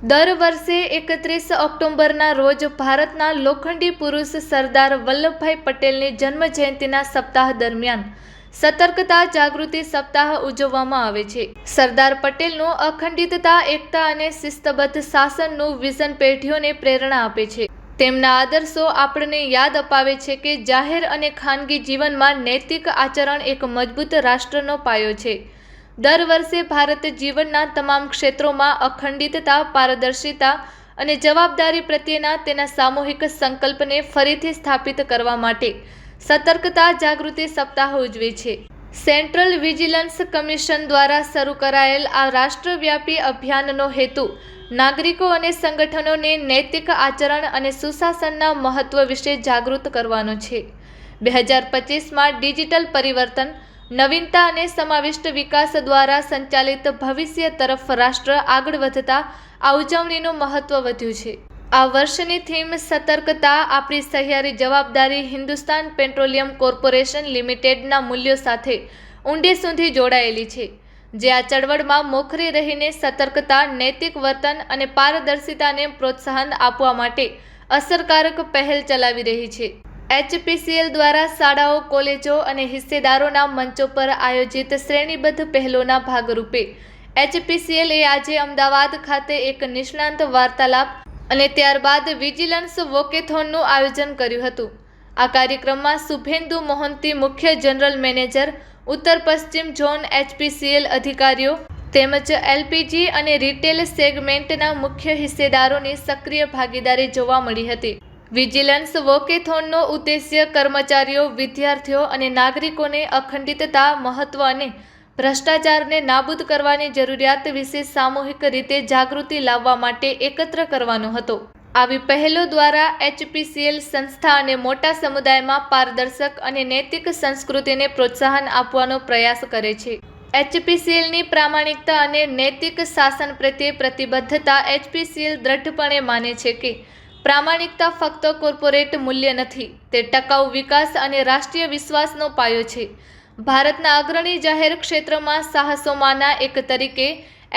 દર વર્ષે 31 ઓક્ટોબરના રોજ ભારતના લોખંડી પુરુષ સરદાર વલ્લભભાઈ પટેલની જન્મ જયંતિના સપ્તાહ દરમિયાન સતર્કતા જાગૃતિ સપ્તાહ ઉજવવામાં આવે છે. સરદાર પટેલનું અખંડિતતા, એકતા અને શિસ્તબદ્ધ શાસનનું વિઝન પેઢીઓને પ્રેરણા આપે છે. તેમના આદર્શો આપણને યાદ અપાવે છે કે જાહેર અને ખાનગી જીવનમાં નૈતિક આચરણ એક મજબૂત રાષ્ટ્રનો પાયો છે. દર વર્ષે ભારત જીવનના તમામ ક્ષેત્રોમાં અખંડિતતા, પારદર્શિતા અને જવાબદારી પ્રત્યેના તેના સામૂહિક સંકલ્પને ફરીથી સ્થાપિત કરવા માટે સતર્કતા જાગૃતિ સપ્તાહ ઉજવે છે. સેન્ટ્રલ વિજિલન્સ કમિશન દ્વારા શરૂ કરાયેલ આ રાષ્ટ્રવ્યાપી અભિયાનનો હેતુ નાગરિકો અને સંગઠનોને નૈતિક આચરણ અને સુશાસનના મહત્વ વિશે જાગૃત કરવાનો છે. 2025માં ડિજિટલ પરિવર્તન, નવીનતા અને સમાવિષ્ટ વિકાસ દ્વારા સંચાલિત ભવિષ્ય તરફ રાષ્ટ્ર આગળ વધતા આ ઉજવણીનું મહત્વ વધ્યું છે. આ વર્ષની થીમ સતર્કતા, આપણી સહિયારી જવાબદારી હિન્દુસ્તાન પેટ્રોલિયમ કોર્પોરેશન લિમિટેડના મૂલ્યો સાથે ઊંડે સુધી જોડાયેલી છે, જે આ ચળવળમાં મોખરે રહીને સતર્કતા, નૈતિક વર્તન અને પારદર્શિતાને પ્રોત્સાહન આપવા માટે અસરકારક પહેલ ચલાવી રહી છે. HPCL દ્વારા શાળાઓ, કોલેજો અને હિસ્સેદારોના મંચો પર આયોજિત શ્રેણીબદ્ધ પહેલોના ભાગરૂપે HPCL આજે અમદાવાદ ખાતે એક નિષ્ણાંત વાર્તાલાપ અને ત્યારબાદ વિજિલન્સ વોકેથોનનું આયોજન કર્યું હતું. આ કાર્યક્રમમાં શુભેન્દુ મોહંતી, મુખ્ય જનરલ મેનેજર, ઉત્તર પશ્ચિમ ઝોન HPCL અધિકારીઓ તેમજ LPG અને રિટેલ સેગમેન્ટના મુખ્ય હિસ્સેદારોની સક્રિય ભાગીદારી જોવા મળી હતી. વિજિલન્સ વોકેથોનનો ઉદ્દેશ્ય કર્મચારીઓ, વિદ્યાર્થીઓ અને નાગરિકોને અખંડિતતા, મહત્વ અને ભ્રષ્ટાચારને નાબૂદ કરવાની જરૂરિયાત વિશે સામૂહિક રીતે જાગૃતિ લાવવા માટે એકત્ર કરવાનો હતો. આવી પહેલો દ્વારા HPCL સંસ્થા અને મોટા સમુદાયમાં પારદર્શક અને નૈતિક સંસ્કૃતિને પ્રોત્સાહન આપવાનો પ્રયાસ કરે છે. HPCLની પ્રામાણિકતા અને નૈતિક શાસન પ્રત્યે પ્રતિબદ્ધતા. HPCL દ્રઢપણે માને છે કે પ્રામાણિકતા ફક્ત કોર્પોરેટ મૂલ્ય નથી, તે ટકાઉ વિકાસ અને રાષ્ટ્રીય વિશ્વાસનો પાયો છે. ભારતના અગ્રણી જાહેર ક્ષેત્રમાં સાહસોમાંના એક તરીકે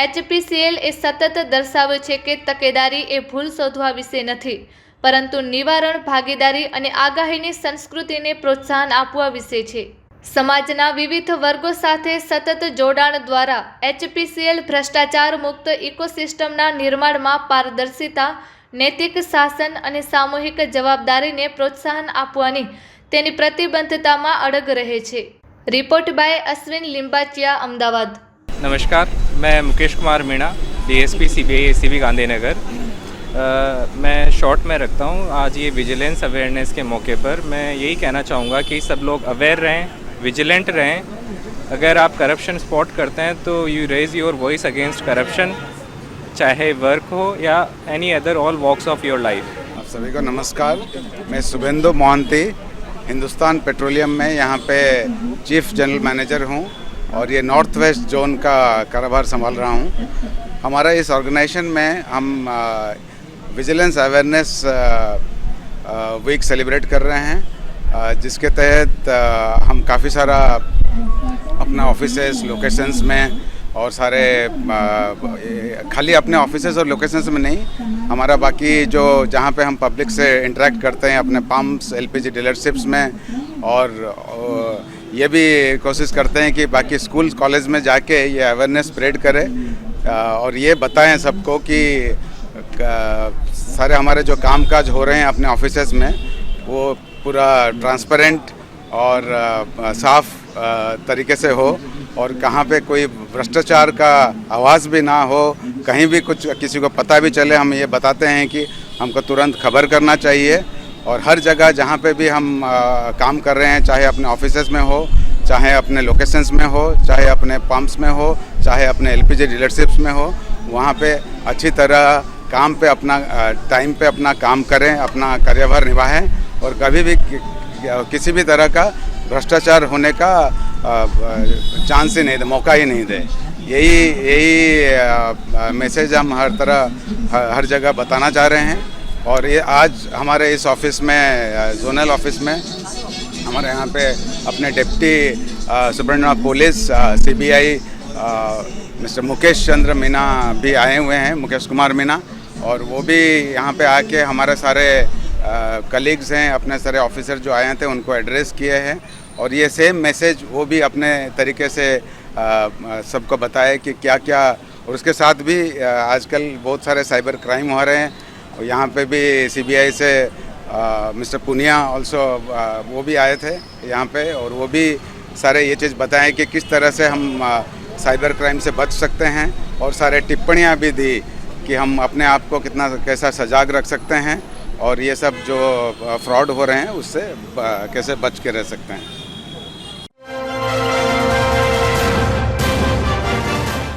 HPCL એ સતત દર્શાવ્યું છે કે તકેદારી એ ભૂલ શોધવા વિશે નથી, પરંતુ નિવારણ, ભાગીદારી અને આગાહીની સંસ્કૃતિને પ્રોત્સાહન આપવા વિશે છે. સમાજના વિવિધ વર્ગો સાથે સતત જોડાણ દ્વારા HPCL ભ્રષ્ટાચાર મુક્ત ઇકોસિસ્ટમના નિર્માણમાં પારદર્શિતા, નૈતિક શાસન અને સામૂહિક જવાબદારીને પ્રોત્સાહન આપવાની તેની પ્રતિબદ્ધતામાં અડગ રહે છે. Report by Ashwin Limbachiya, Ahmedabad. नमस्कार, मैं Mukesh Kumar Meena, DSP CBI ACB Gandhinagar. मैं शॉर्ट में रखता हूँ। आज ये विजिलेंस अवेयरनेस के मौके पर मैं यही कहना चाहूँगा कि सब लोग अवेयर रहें, विजिलेंट रहें। अगर आप करप्शन स्पॉट करते हैं तो you raise your voice against corruption, चाहे वर्क हो या any other all walks of your life. आप सभी को नमस्कार। मैं शुभेंदु मोहंती, हिंदुस्तान पेट्रोलियम में यहाँ पे चीफ जनरल मैनेजर हूँ और ये नॉर्थ वेस्ट जोन का कारोबार संभाल रहा हूँ। हमारा इस ऑर्गेनाइजेशन में हम विजिलेंस अवेयरनेस वीक सेलिब्रेट कर रहे हैं, जिसके तहत हम काफ़ी सारा अपना ऑफिसेस, लोकेशंस में और सारे खाली अपने ऑफिसेस और लोकेशंस में नहीं, हमारा बाकी जो जहाँ पे हम पब्लिक से इंटरेक्ट करते हैं अपने पंप्स, LPG डीलरशिप्स में, और ये भी कोशिश करते हैं कि बाकी स्कूल कॉलेज में जाके ये अवेयरनेस स्प्रेड करें और ये बताएं सबको कि सारे हमारे जो कामकाज हो रहे हैं अपने ऑफिसेस में वो पूरा ट्रांसपेरेंट और साफ तरीके से हो, और कहाँ पे कोई भ्रष्टाचार का आवाज़ भी ना हो, कहीं भी कुछ किसी को पता भी चले, हम ये बताते हैं कि हमको तुरंत खबर करना चाहिए। और हर जगह जहाँ पे भी हम काम कर रहे हैं, चाहे अपने ऑफिसेस में हो, चाहे अपने लोकेशंस में हो, चाहे अपने पंप्स में हो, चाहे अपने LPG डीलरशिप्स में हो, वहाँ पे अच्छी तरह काम पे अपना टाइम पे अपना काम करें, अपना कार्यभार निभाएं और कभी भी किसी भी तरह का भ्रष्टाचार होने का चांस ही नहीं दे, मौका ही नहीं दे। यही मैसेज हम हर जगह बताना चाह रहे हैं। और ये आज हमारे इस ऑफिस में, जोनल ऑफिस में, हमारे यहाँ पे अपने deputy superintendent police CBI mister Mukesh Chandra Meena भी आए हुए हैं, मुकेश कुमार मीना, और वो भी यहाँ पे आके हमारे सारे कलीग्स हैं, अपने सारे ऑफिसर जो आए थे उनको एड्रेस किए हैं और ये सेम मैसेज वो भी अपने तरीके से सबको बताए कि क्या क्या। और उसके साथ भी आजकल बहुत सारे साइबर क्राइम हो रहे हैं और यहाँ पे भी सीबीआई से मिस्टर पुनिया ऑल्सो वो भी आए थे यहाँ पे और वो भी सारे ये चीज़ बताएं कि किस तरह से हम साइबर क्राइम से बच सकते हैं और सारे टिप्पणियाँ भी दी कि हम अपने आप को कितना कैसा सजाग रख सकते हैं और ये सब जो फ्रॉड हो रहे हैं उससे कैसे बच के रह सकते हैं।